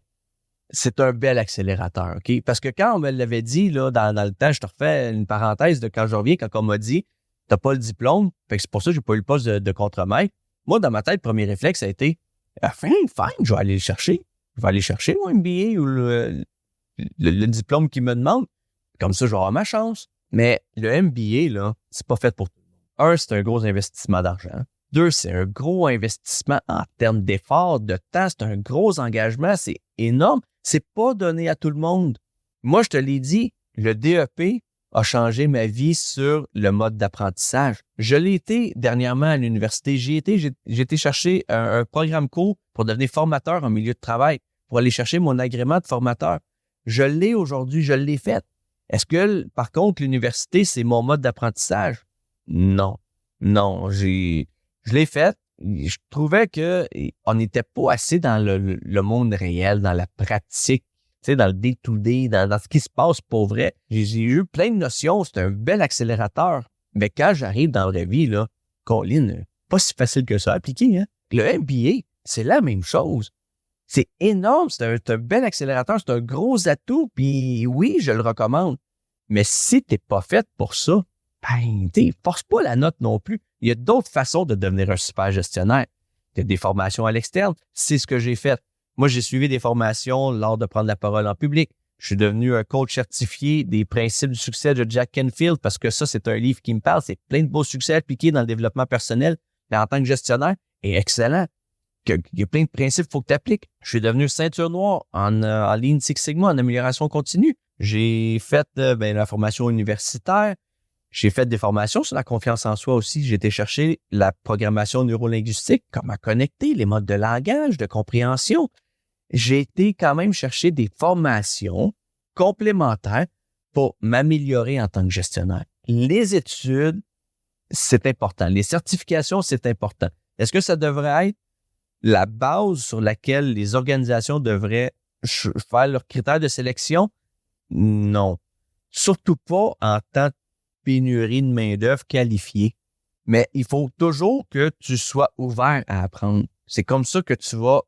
c'est un bel accélérateur, OK? Parce que quand on me l'avait dit, là, dans le temps, je te refais une parenthèse de quand je reviens, quand on m'a dit, t'as pas le diplôme, fait que c'est pour ça que j'ai pas eu le poste de contremaître. Moi, dans ma tête, le premier réflexe, ça a été, fine, je vais aller le chercher. Je vais aller chercher mon MBA ou le diplôme qu'il me demande. Comme ça, je vais avoir ma chance. Mais le MBA, là, c'est pas fait pour tout le monde. Un, c'est un gros investissement d'argent. Deux, c'est un gros investissement en termes d'effort, de temps. C'est un gros engagement. C'est énorme. C'est pas donné à tout le monde. Moi, je te l'ai dit, le DEP a changé ma vie sur le mode d'apprentissage. Je l'ai été dernièrement à l'université. J'ai été chercher un programme court pour devenir formateur en milieu de travail, pour aller chercher mon agrément de formateur. Je l'ai aujourd'hui, je l'ai fait. Est-ce que, par contre, l'université, c'est mon mode d'apprentissage? Non. Non, je l'ai fait. Je trouvais que on n'était pas assez dans le monde réel, dans la pratique, tu sais, dans le day-to-day, dans ce qui se passe pour vrai. J'ai eu plein de notions, c'est un bel accélérateur. Mais quand j'arrive dans la vraie vie, là, Colin, pas si facile que ça à appliquer, hein. Le MBA, c'est la même chose. C'est énorme, c'est un bel accélérateur, c'est un gros atout, puis oui, je le recommande. Mais si t'es pas fait pour ça, ben, force pas la note non plus. Il y a d'autres façons de devenir un super gestionnaire. Il y a des formations à l'externe, c'est ce que j'ai fait. Moi, j'ai suivi des formations lors de prendre la parole en public. Je suis devenu un coach certifié des principes du succès de Jack Canfield parce que ça, c'est un livre qui me parle. C'est plein de beaux succès appliqués dans le développement personnel, mais en tant que gestionnaire, est excellent. y a plein de principes qu'il faut que tu appliques. Je suis devenu ceinture noire en Lean Six Sigma, en amélioration continue. J'ai fait la formation universitaire. J'ai fait des formations sur la confiance en soi aussi. J'ai été chercher la programmation neurolinguistique, comment connecter, les modes de langage, de compréhension. J'ai été quand même chercher des formations complémentaires pour m'améliorer en tant que gestionnaire. Les études, c'est important. Les certifications, c'est important. Est-ce que ça devrait être la base sur laquelle les organisations devraient faire leurs critères de sélection? Non. Surtout pas en temps de pénurie de main-d'œuvre qualifiée. Mais il faut toujours que tu sois ouvert à apprendre. C'est comme ça que tu vas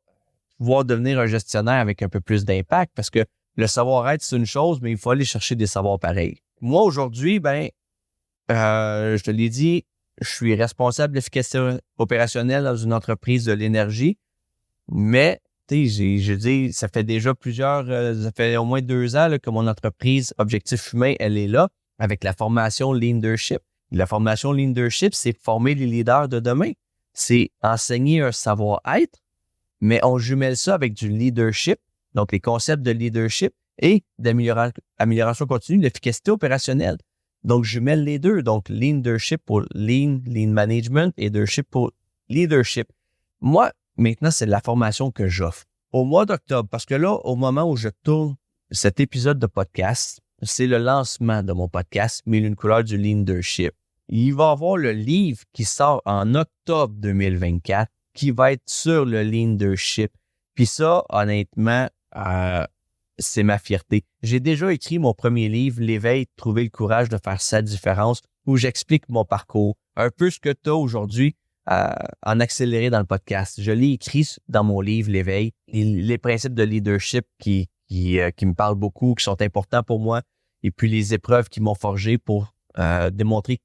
pouvoir devenir un gestionnaire avec un peu plus d'impact parce que le savoir-être, c'est une chose, mais il faut aller chercher des savoirs pareils. Moi, aujourd'hui, je te l'ai dit, je suis responsable de l'efficacité opérationnelle dans une entreprise de l'énergie, mais ça fait déjà ça fait au moins 2 ans là, que mon entreprise Objectif Humain, elle est là avec la formation Leadership. La formation Leadership, c'est former les leaders de demain. C'est enseigner un savoir-être, mais on jumelle ça avec du leadership, donc les concepts de leadership et d'amélioration continue de l'efficacité opérationnelle. Donc, je mêle les deux. Donc, Leadership pour Lean Management et Leadership pour Leadership. Moi, maintenant, c'est la formation que j'offre. Au mois d'octobre, parce que là, au moment où je tourne cet épisode de podcast, c'est le lancement de mon podcast 1001 couleurs du Leadership. Il va y avoir le livre qui sort en octobre 2024 qui va être sur le Leadership. Puis ça, honnêtement, c'est ma fierté. J'ai déjà écrit mon premier livre, L'éveil, trouver le courage de faire sa différence, où j'explique mon parcours, un peu ce que tu as aujourd'hui en accéléré dans le podcast. Je l'ai écrit dans mon livre, L'éveil, les principes de leadership qui me parlent beaucoup, qui sont importants pour moi, et puis les épreuves qui m'ont forgé pour démontrer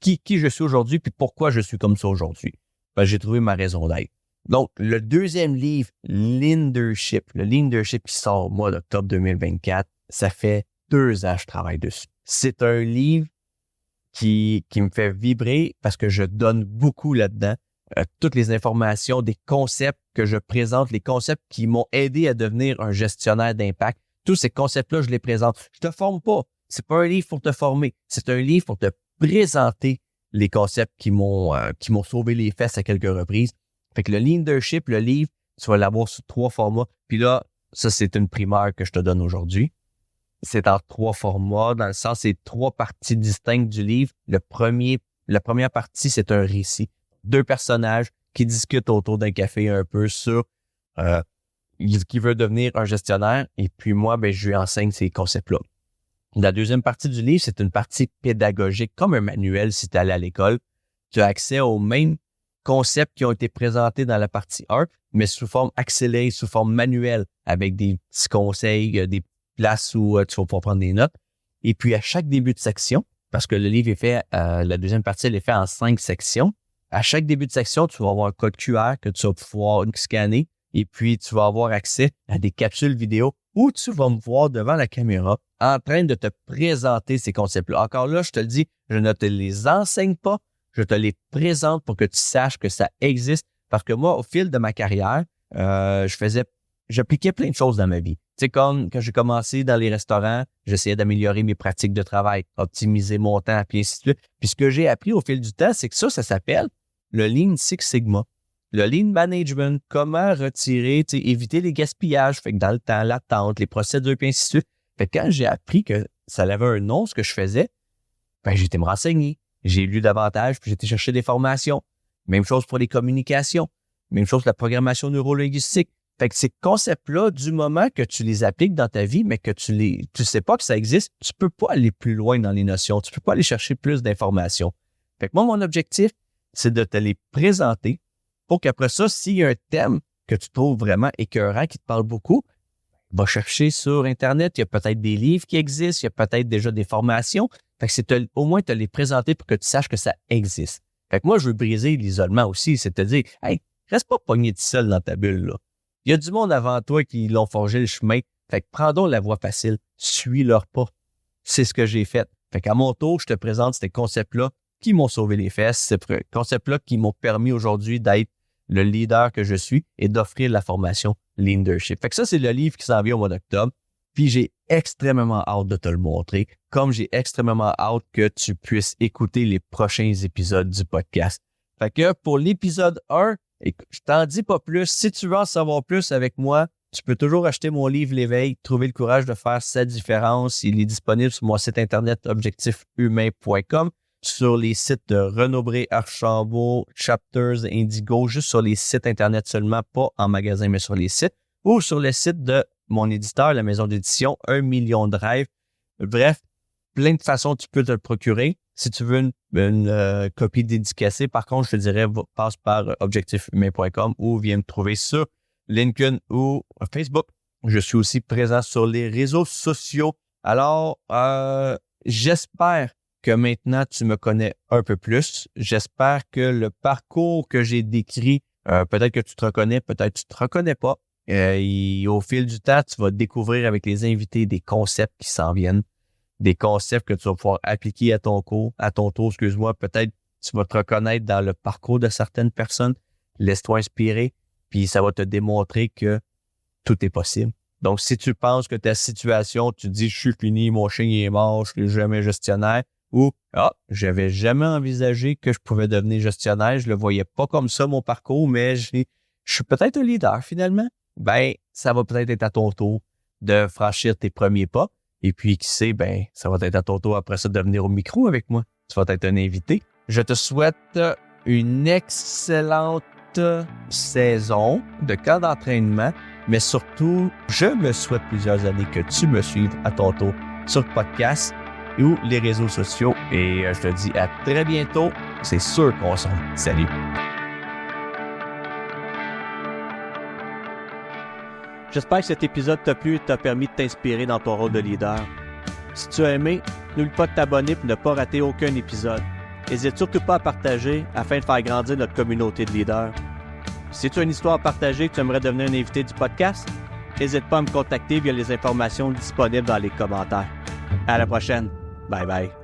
qui je suis aujourd'hui, puis pourquoi je suis comme ça aujourd'hui. J'ai trouvé ma raison d'être. Donc, le deuxième livre, Leadership, le Leadership qui sort au mois d'octobre 2024, ça fait 2 ans que je travaille dessus. C'est un livre qui me fait vibrer parce que je donne beaucoup là-dedans. Toutes les informations, des concepts que je présente, les concepts qui m'ont aidé à devenir un gestionnaire d'impact. Tous ces concepts-là, je les présente. Je te forme pas. C'est pas un livre pour te former. C'est un livre pour te présenter les concepts qui m'ont sauvé les fesses à quelques reprises. Fait que le Leadership, le livre, tu vas l'avoir sur 3 formats. Puis là, ça, c'est une primeur que je te donne aujourd'hui. C'est en 3 formats, dans le sens, c'est 3 parties distinctes du livre. La première partie, c'est un récit. 2 personnages qui discutent autour d'un café un peu sur qui veut devenir un gestionnaire. Et puis moi, je lui enseigne ces concepts-là. La deuxième partie du livre, c'est une partie pédagogique, comme un manuel si tu es allé à l'école. Tu as accès aux mêmes concepts qui ont été présentés dans la partie 1, mais sous forme accélérée, sous forme manuelle, avec des petits conseils, des places où tu vas pouvoir prendre des notes. Et puis, à chaque début de section, parce que le livre est fait, la deuxième partie, elle est faite en 5 sections. À chaque début de section, tu vas avoir un code QR que tu vas pouvoir scanner et puis tu vas avoir accès à des capsules vidéo où tu vas me voir devant la caméra en train de te présenter ces concepts-là. Encore là, je te le dis, je ne te les enseigne pas, je te les présente pour que tu saches que ça existe. Parce que moi, au fil de ma carrière, j'appliquais plein de choses dans ma vie. Tu sais, comme quand j'ai commencé dans les restaurants, j'essayais d'améliorer mes pratiques de travail, optimiser mon temps, puis ainsi de suite. Puis ce que j'ai appris au fil du temps, c'est que ça s'appelle le Lean Six Sigma. Le Lean Management, comment retirer, éviter les gaspillages, fait que dans le temps, l'attente, les procédures, puis ainsi de suite. Fait que quand j'ai appris que ça avait un nom, ce que je faisais, j'ai été me renseigner. J'ai lu davantage, puis j'ai été chercher des formations. Même chose pour les communications. Même chose pour la programmation neurolinguistique. Fait que ces concepts-là, du moment que tu les appliques dans ta vie, mais que tu sais pas que ça existe, tu peux pas aller plus loin dans les notions. Tu peux pas aller chercher plus d'informations. Fait que moi, mon objectif, c'est de te les présenter pour qu'après ça, s'il y a un thème que tu trouves vraiment écœurant, qui te parle beaucoup, va chercher sur Internet. Il y a peut-être des livres qui existent. Il y a peut-être déjà des formations. Fait que c'est au moins te les présenter pour que tu saches que ça existe. Fait que moi, je veux briser l'isolement aussi. C'est te dire, hey, reste pas pogné tout seul dans ta bulle, là. Il y a du monde avant toi qui l'ont forgé le chemin. Fait que prends donc la voie facile. Suis leur pas. C'est ce que j'ai fait. Fait qu'à mon tour, je te présente ces concepts-là qui m'ont sauvé les fesses. Ces concepts-là qui m'ont permis aujourd'hui d'être le leader que je suis et d'offrir la formation Leadership. Fait que ça, c'est le livre qui s'en vient au mois d'octobre. Puis j'ai extrêmement hâte de te le montrer, comme j'ai extrêmement hâte que tu puisses écouter les prochains épisodes du podcast. Fait que pour l'épisode 1, je t'en dis pas plus. Si tu veux en savoir plus avec moi, tu peux toujours acheter mon livre L'éveil, trouver le courage de faire sa différence. Il est disponible sur mon site internet objectifhumain.com, sur les sites de Renaud Bré, Archambault, Chapters, Indigo, juste sur les sites internet seulement, pas en magasin, mais sur les sites, ou sur le site de mon éditeur, la maison d'édition, 1 million de rêves. Bref, plein de façons tu peux te le procurer. Si tu veux une copie dédicacée, par contre, je te dirais, passe par objectifhumain.com ou viens me trouver sur LinkedIn ou Facebook. Je suis aussi présent sur les réseaux sociaux. Alors, j'espère que maintenant tu me connais un peu plus. J'espère que le parcours que j'ai décrit, peut-être que tu te reconnais, peut-être que tu te reconnais pas. Et au fil du temps, tu vas découvrir avec les invités des concepts qui s'en viennent, des concepts que tu vas pouvoir appliquer à ton tour, Peut-être tu vas te reconnaître dans le parcours de certaines personnes. Laisse-toi inspirer, puis ça va te démontrer que tout est possible. Donc, si tu penses que ta situation, tu te dis « je suis fini, mon chien est mort, je ne suis jamais gestionnaire » ou « j'avais jamais envisagé que je pouvais devenir gestionnaire, je le voyais pas comme ça mon parcours, mais je suis peut-être un leader finalement », ben ça va peut-être être à ton tour de franchir tes premiers pas. Et puis, qui sait, ben ça va être à ton tour après ça de venir au micro avec moi. Tu vas être un invité. Je te souhaite une excellente saison de camp d'entraînement, mais surtout, je me souhaite plusieurs années que tu me suives à ton tour sur le podcast ou les réseaux sociaux. Et je te dis à très bientôt. C'est sûr qu'on s'en va. Salut! J'espère que cet épisode t'a plu et t'a permis de t'inspirer dans ton rôle de leader. Si tu as aimé, n'oublie pas de t'abonner pour ne pas rater aucun épisode. N'hésite surtout pas à partager afin de faire grandir notre communauté de leaders. Si tu as une histoire à partager et que tu aimerais devenir un invité du podcast, n'hésite pas à me contacter via les informations disponibles dans les commentaires. À la prochaine. Bye bye.